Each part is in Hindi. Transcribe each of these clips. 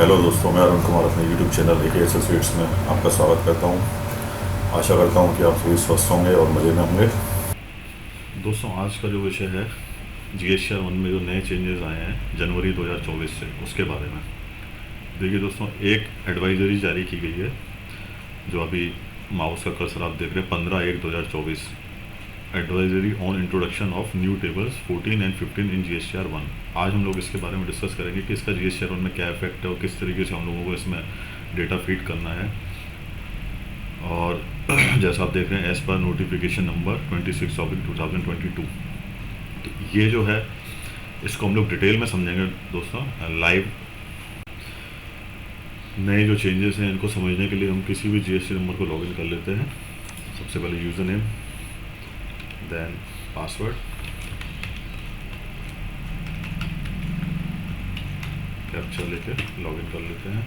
हेलो दोस्तों, मैं अरुण कुमार अपने यूट्यूब चैनल ए के एसोसिएट्स में आपका स्वागत करता हूं। आशा करता हूं कि आप सभी स्वस्थ होंगे और मज़े में होंगे। दोस्तों, आज का जो विषय है जीएसटीआर 1 में जो नए चेंजेस आए हैं जनवरी 2024 से, उसके बारे में। देखिए दोस्तों, एक एडवाइजरी जारी की गई है जो अभी माउस का कर्सर आप देख रहे हैं, 15/1/2024। Advisory on introduction of new tables 14 and 15 in GSTR 1। आज हम लोग इसके बारे में डिस्कस करेंगे कि इसका जीएसटीआर 1 में क्या इफेक्ट है और किस तरीके से हम लोगों को इसमें डेटा फीड करना है। और जैसा आप देख रहे हैं, एज पर नोटिफिकेशन नंबर 26/2022। तो ये जो है, इसको हम लोग डिटेल में समझेंगे दोस्तों लाइव। नए जो चेंजेस हैं इनको समझने के लिए हम किसी भी जीएसटी नंबर को लॉगिन कर लेते हैं। सबसे पहले user name, then password, captcha लेके लॉगिन कर लेते हैं।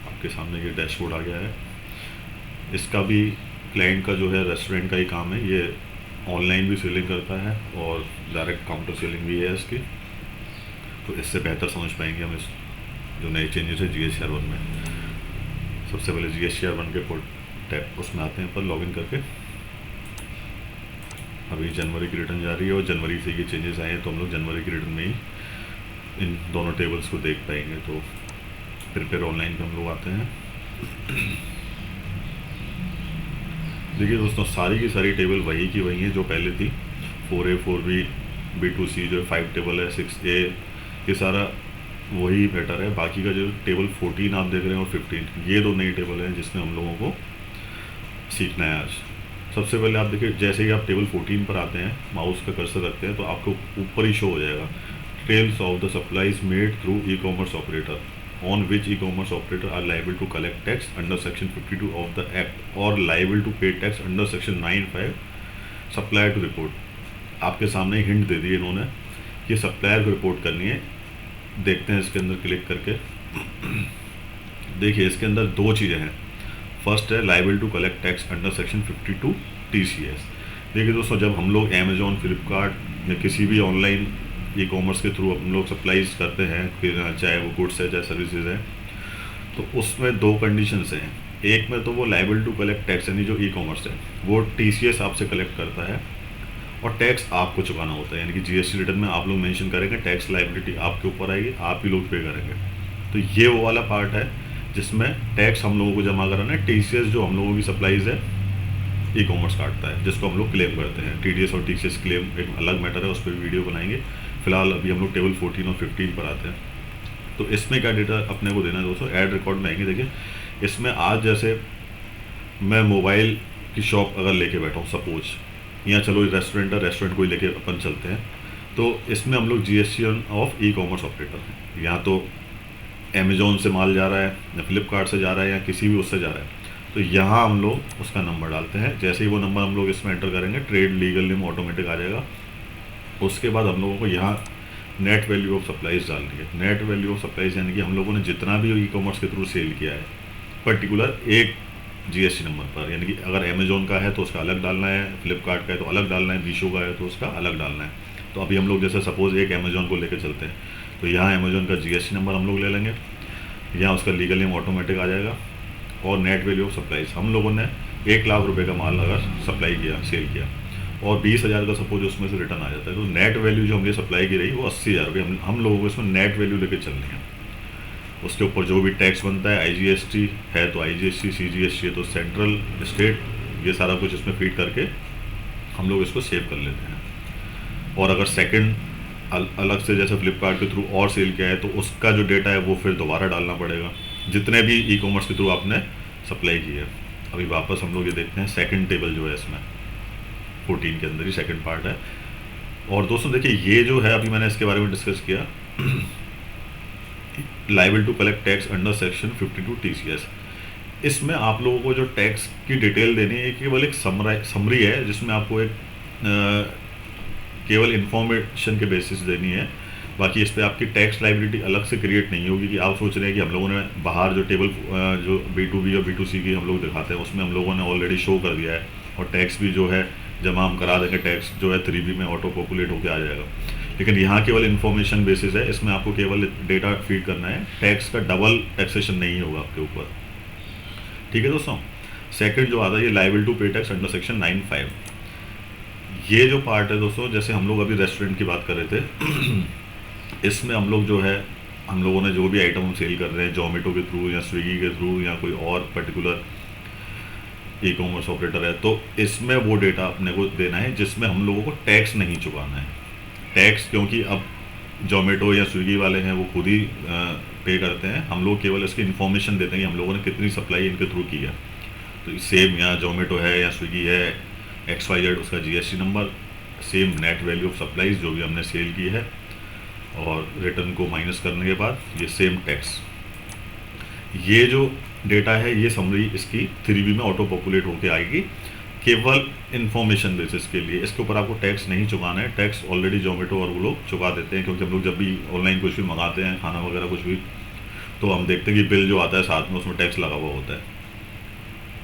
आपके सामने ये डैशबोर्ड आ गया है। इसका भी क्लाइंट का जो है रेस्टोरेंट का ही काम है, ये ऑनलाइन भी सेलिंग करता है और डायरेक्ट काउंटर सेलिंग भी है इसकी। तो इससे बेहतर समझ पाएंगे हम इस जो नए चेंजेस है जीएसटीआर 1 में। सबसे पहले जीएसटीआर 1 के टैब उसमें आते हैं पर लॉगिन करके। अभी जनवरी की रिटर्न जा रही है और जनवरी से ये चेंजेस आए हैं, तो हम लोग जनवरी की रिटर्न में ही इन दोनों टेबल्स को देख पाएंगे। तो प्रिपेयर ऑनलाइन पे हम लोग आते हैं। देखिए दोस्तों, सारी की सारी टेबल वही की वही है जो पहले थी। 4A 4B B2C जो 5 टेबल है, 6A, ये सारा वही बेटर है। बाकी का जो टेबल 14 आप देख रहे हैं और 15, ये दो नई टेबल हैं जिसमें हम लोगों को सीखना है आज। सबसे पहले आप देखिए, जैसे ही आप टेबल 14 पर आते हैं, माउस का कर्सर रखते हैं तो आपको ऊपर ही शो हो जाएगा details of the supplies made through e commerce operator on which e commerce operator are liable to collect tax under section 52 of the act और liable to pay tax under section 95 supplier to report. आपके सामने हिंट दे दी इन्होंने कि सप्लायर को रिपोर्ट करनी है। देखते हैं इसके अंदर क्लिक करके। देखिए, इसके अंदर दो चीज़ें हैं। फर्स्ट है liable to collect tax under section 52 TCS। देखिए दोस्तों, जब हम लोग अमेजोन, फ्लिपकार्ट या किसी भी ऑनलाइन ई कॉमर्स के थ्रू हम लोग सप्लाईज करते हैं, चाहे वो गुड्स है चाहे सर्विसेज है, तो उसमें दो कंडीशंस हैं। एक में तो वो लाइबल टू कलेक्ट टैक्स, यानी जो ई कॉमर्स है वो TCS आपसे कलेक्ट करता है और टैक्स आपको चुकाना होता है। यानी कि जीएसटी रिटर्न में आप लोग मेंशन करेंगे, टैक्स लाइबिलिटी आपके ऊपर आएगी, आप ही लोग पे करेंगे। तो ये वो वाला पार्ट है जिसमें टैक्स हम लोगों को जमा कराना है। TCS जो हम लोगों की सप्लाईज है ई कॉमर्स काटता है, जिसको हम लोग क्लेम करते हैं। TDS और TCS क्लेम एक अलग मैटर है, उस पर वीडियो बनाएंगे। फिलहाल अभी हम लोग टेबल 14 और 15 पर आते हैं। तो इसमें क्या डेटा अपने को देना है दोस्तों, ऐड रिकॉर्ड में आएंगे। देखिए, इसमें आज जैसे मैं मोबाइल की शॉप अगर लेके बैठा हूँ सपोज, या चलो रेस्टोरेंट है, रेस्टोरेंट को ही लेके अपन चलते हैं, तो इसमें हम लोग GST of E commerce operator हैं। या तो अमेजोन से माल जा रहा है या फ्लिपकार्ट से जा रहा है या किसी भी उससे जा रहा है, तो यहाँ हम लोग उसका नंबर डालते हैं। जैसे ही वो नंबर हम लोग इसमें एंटर करेंगे, ट्रेड लीगल नेम ऑटोमेटिक आ जाएगा। उसके बाद हम लोगों को यहाँ नेट वैल्यू ऑफ सप्लाईज डालनी है। नेट वैल्यू ऑफ सप्लाईज यानी कि हम लोगों ने जितना भी ई कॉमर्स के थ्रू सेल किया है पर्टिकुलर एक जीएसटी नंबर पर, यानी कि अगर अमेजोन का है तो उसका अलग डालना है, फ्लिपकार्ट का है तो अलग डालना है, मीशो का है तो उसका अलग डालना है। तो अभी हम लोग जैसे सपोज़ एक अमेजोन को लेकर चलते हैं, तो यहाँ अमेजोन का जीएसटी नंबर हम लोग ले लेंगे, यहाँ उसका लीगल नेम ऑटोमेटिक आ जाएगा और नेट वैल्यू ऑफ सप्लाईज। हम लोगों ने 1 लाख रुपये का माल अगर सप्लाई किया, सेल किया, और 20,000 का सपोज उसमें से रिटर्न आ जाता है, तो नेट वैल्यू जो हमने सप्लाई की रही वो 80,000 रुपये हम लोगों को इसमें नेट वैल्यू लेके चलनी है। उसके ऊपर जो भी टैक्स बनता है, IGST है तो IGST, CGST है तो सेंट्रल, स्टेट, ये सारा कुछ इसमें फीड करके हम लोग इसको सेव कर लेते हैं। और अगर सेकंड अलग से जैसे फ्लिपकार्ट के थ्रू और सेल किया है तो उसका जो डेटा है वो फिर दोबारा डालना पड़ेगा, जितने भी ई कॉमर्स के थ्रू आपने सप्लाई की है। अभी वापस हम लोग ये देखते हैं, सेकंड टेबल जो है इसमें 14 के अंदर ही सेकंड पार्ट है। और दोस्तों देखिए, ये जो है अभी मैंने इसके बारे में डिस्कस किया, liable to collect tax under section 52 TCS। इसमें आप लोगों को जो टैक्स की डिटेल देनी है केवल एक समरी है, जिसमें आपको एक केवल इन्फॉर्मेशन के बेसिस देनी है। बाकी इस पर आपकी टैक्स लाइबिलिटी अलग से क्रिएट नहीं होगी कि आप सोच रहे हैं कि हम लोगों ने बाहर जो टेबल जो B2B और B2C की हम लोग दिखाते हैं उसमें हम लोगों ने ऑलरेडी शो कर दिया है, और टैक्स भी जो है जमा हम करा देंगे, टैक्स जो है 3B में ऑटो पॉपुलेट होकर आ जाएगा। लेकिन यहाँ केवल इन्फॉर्मेशन बेसिस है, इसमें आपको केवल डेटा फीड करना है, टैक्स का डबल टैक्सेशन नहीं होगा आपके ऊपर। ठीक है दोस्तों। सेकंड जो आता है ये liable to pay tax under section 9(5). ये जो पार्ट है दोस्तों, जैसे हम लोग अभी रेस्टोरेंट की बात कर रहे थे इसमें हम लोग जो है, हम लोगों ने जो भी आइटम हम सेल कर रहे हैं जोमेटो के थ्रू या स्विगी के थ्रू या कोई और पर्टिकुलर ई कॉमर्स ऑपरेटर है, तो इसमें वो डेटा अपने को देना है जिसमें हम लोगों को टैक्स नहीं चुकाना है। टैक्स क्योंकि अब जोमेटो या स्विगी वाले हैं वो खुद ही पे करते हैं, हम लोग केवल इसकी इन्फॉर्मेशन देते हैं कि हम लोगों ने कितनी सप्लाई इनके थ्रू की है। तो सेम यहाँ जोमेटो है या स्विगी है XYZ, उसका GST number, same net value of supplies जो भी हमने सेल की है, और रिटर्न को माइनस करने के बाद ये सेम टैक्स। ये जो डेटा है ये समरी इसकी 3B में ऑटो पॉपुलेट होके आएगी, केवल इन्फॉर्मेशन बेसिस के लिए। इसके ऊपर आपको टैक्स नहीं चुकाना है, टैक्स ऑलरेडी जोमेटो और वो लोग चुका देते हैं, क्योंकि हम लोग जब भी ऑनलाइन कुछ भी मंगाते हैं खाना वगैरह कुछ भी, तो हम देखते हैं कि बिल जो आता है साथ में उसमें टैक्स लगा हुआ होता है।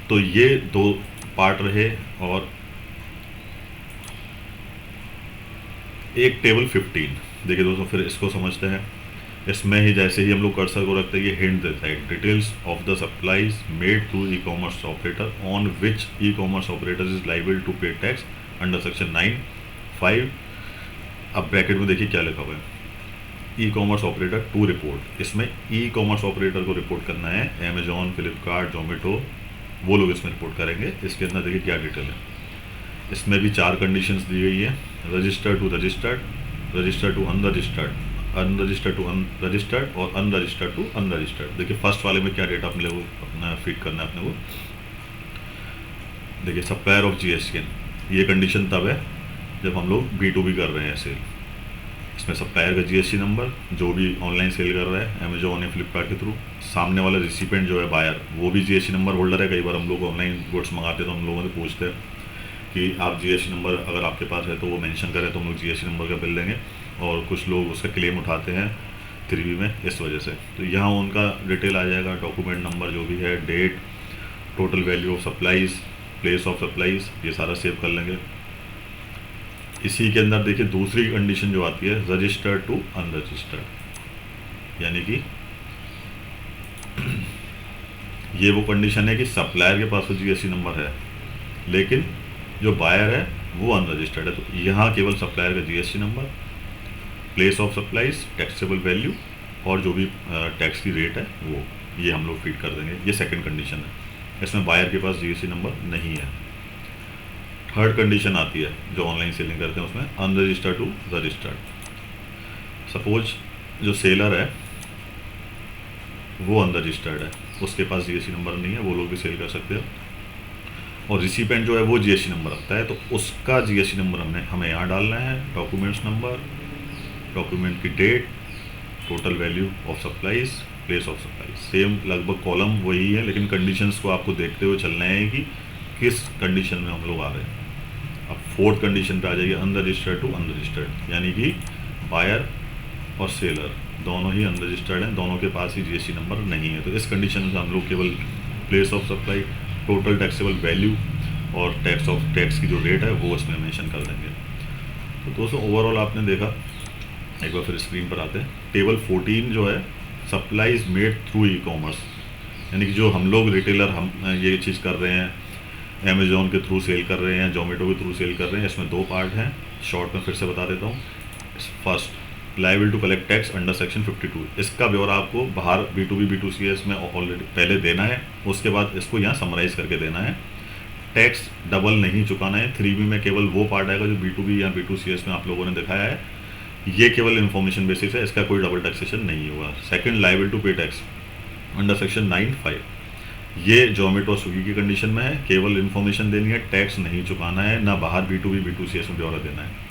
तो ये दो पार्ट रहे। और एक टेबल 15 देखिए दोस्तों, फिर इसको समझते हैं। इसमें ही जैसे ही हम लोग कर्सर को रखते हैं ये हिंट देता है, details of the supplies made through e commerce operator on which e commerce operator is liable to pay tax under section 9(5). अब ब्रैकेट में देखिए क्या लिखा हुआ है, e commerce operator to report. इसमें ई कॉमर्स ऑपरेटर को रिपोर्ट करना है, अमेजॉन, फ्लिपकार्ट, जोमेटो, वो लोग इसमें रिपोर्ट करेंगे। इसके अंदर देखिए क्या डिटेल है। इसमें भी 4 कंडीशंस दी गई है, registered to registered, registered to unregistered, unregistered to unregistered और अनरजिस्टर्ड टू अनरजिस्टर्ड। देखिए फर्स्ट वाले में क्या डेटा अपने को अपना फीड करना है अपने को। देखिए सप्लायर ऑफ GST, ये कंडीशन तब है जब हम लोग B2B कर रहे हैं सेल। इसमें सप्लायर का GST नंबर, जो भी ऑनलाइन सेल कर रहा है अमेजोन या फ्लिपकार्ट के थ्रू, सामने वाला रिसिपेंट जो है बायर वो भी GST नंबर होल्डर है। कई बार हम लोग ऑनलाइन गुड्स मंगाते हैं तो हम लोगों से पूछते हैं कि आप GST नंबर अगर आपके पास है तो वो मेंशन करें तो हम लोग GST नंबर का बिल देंगे, और कुछ लोग उसका क्लेम उठाते हैं 3B में इस वजह से। तो यहाँ उनका डिटेल आ जाएगा, डॉक्यूमेंट नंबर जो भी है, date, total value of supplies, place of supplies, ये सारा सेव कर लेंगे। इसी के अंदर देखिए दूसरी कंडीशन जो आती है, रजिस्टर्ड टू अनरजिस्टर्ड, यानी कि ये वो कंडीशन है कि सप्लायर के पास तो GST नंबर है लेकिन जो बायर है वो अनरजिस्टर्ड है। तो यहाँ केवल सप्लायर का GST number, place of supplies, taxable value और जो भी टैक्स की रेट है वो, ये हम लोग फीड कर देंगे। ये सेकंड कंडीशन है, इसमें बायर के पास GST नंबर नहीं है। थर्ड कंडीशन आती है जो ऑनलाइन सेलिंग करते हैं उसमें, अनरजिस्टर्ड टू रजिस्टर्ड। सपोज जो सेलर है वो अनरजिस्टर्ड है, उसके पास GST नंबर नहीं है, वो लोग भी सेल कर सकते हैं, और रिसिपेंट जो है वो GST नंबर रखता है, तो उसका GST नंबर हमें यहाँ डालना है, डॉक्यूमेंट्स नंबर, डॉक्यूमेंट की date, total value of supplies, place of supplies. Same लगभग कॉलम वही है, लेकिन कंडीशंस को आपको देखते हुए चलना है कि किस कंडीशन में हम लोग आ रहे हैं। अब फोर्थ कंडीशन पे आ जाइए, अनरजिस्टर्ड टू अनरजिस्टर्ड, यानी कि बायर और सेलर दोनों ही अनरजिस्टर्ड हैं, दोनों के पास ही GST नंबर नहीं है। तो इस कंडीशन में हम लोग केवल place of supply, total taxable value और टैक्स की जो रेट है वो इसमें मेंशन कर देंगे। तो दोस्तों ओवरऑल आपने देखा, एक बार फिर स्क्रीन पर आते हैं। टेबल 14 जो है, supplies made through e commerce, यानी कि जो हम लोग रिटेलर हम ये चीज़ कर रहे हैं, अमेजोन के थ्रू सेल कर रहे हैं, जोमेटो के थ्रू सेल कर रहे हैं। इसमें 2 पार्ट हैं, शॉर्ट में फिर से बता देता हूँ। First, liable to collect tax under section 52, इसका ब्यौरा आपको बाहर B2B B2C में ऑलरेडी पहले देना है, उसके बाद इसको यहाँ समराइज़ करके देना है। टैक्स डबल नहीं चुकाना है। 3B में केवल वो पार्ट आएगा जो B2B या B2C में आप लोगों ने दिखाया है, ये केवल इन्फॉर्मेशन बेसिस है, इसका कोई डबल टैक्सेशन नहीं होगा। Second, liable to pay tax under section 9(5), ये जोमेटो और स्विगी की कंडीशन में है, केवल इन्फॉर्मेशन देनी है, टैक्स नहीं चुकाना है, ना बाहर B2B B2C में ब्यौरा देना है।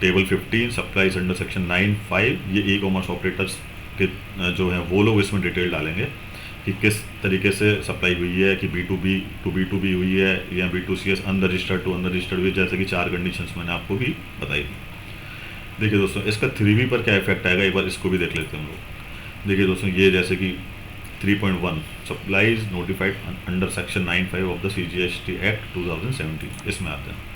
टेबल 15, सप्लाईज अंडर सेक्शन 9(5), ये ई कॉमर्स ऑपरेटर्स के जो हैं वो लोग इसमें डिटेल डालेंगे कि किस तरीके से सप्लाई हुई है, कि B2B टू B2B हुई है या B2C अनरजिस्टर्ड टू अनरजिस्टर्ड हुई, जैसे कि 4 कंडीशंस मैंने आपको भी बताई थी। देखिए दोस्तों इसका 3B पर क्या इफेक्ट आएगा, एक बार इसको भी देख लेते हैं हम लोग। देखिए दोस्तों ये जैसे कि 3.1, supplies notified under section 9(5) of the CGST act 2017, इसमें आते हैं।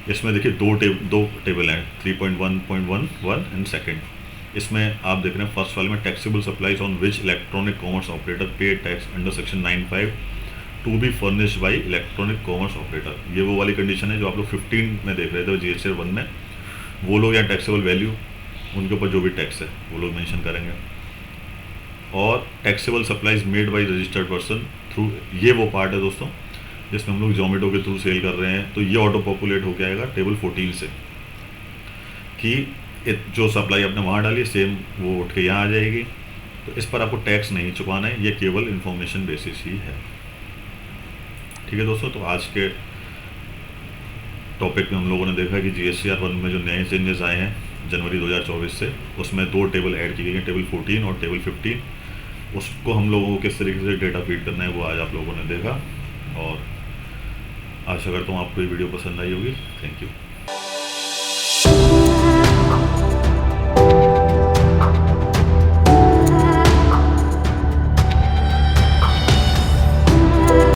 इसमें देखिए दो टेबल हैं 3.1.11 एंड सेकंड। इसमें आप देख रहे हैं फर्स्ट वाले में taxable supplies on which electronic commerce operator pay tax under section 95 to be furnished by electronic commerce operator. ये वो वाली कंडीशन है जो आप लोग 15 में देख रहे थे GST 1 में। वो लोग या टैक्सेबल वैल्यू उनके ऊपर जो भी टैक्स है वो लोग मेंशन करेंगे। और taxable supplies made by registered person through, ये वो पार्ट है दोस्तों जिसमें हम लोग जोमेटो के थ्रू सेल कर रहे हैं। तो ये ऑटो पॉपुलेट होकर आएगा टेबल 14 से कि जो सप्लाई आपने वहाँ डाली सेम वो उठ के यहाँ आ जाएगी। तो इस पर आपको टैक्स नहीं चुकाना है, ये केवल इन्फॉर्मेशन बेसिस ही है। ठीक है दोस्तों, तो आज के टॉपिक में हम लोगों ने देखा कि GSTR 1 में जो नए चेंजेस आए हैं जनवरी 2024 से, उसमें 2 टेबल ऐड की गई हैं, टेबल 14 और टेबल 15। उसको हम लोगों को किस तरीके से डेटा फीड करना है वो आज आप लोगों ने देखा। और आशा करता हूँ आपको ये वीडियो पसंद आई होगी। Thank you.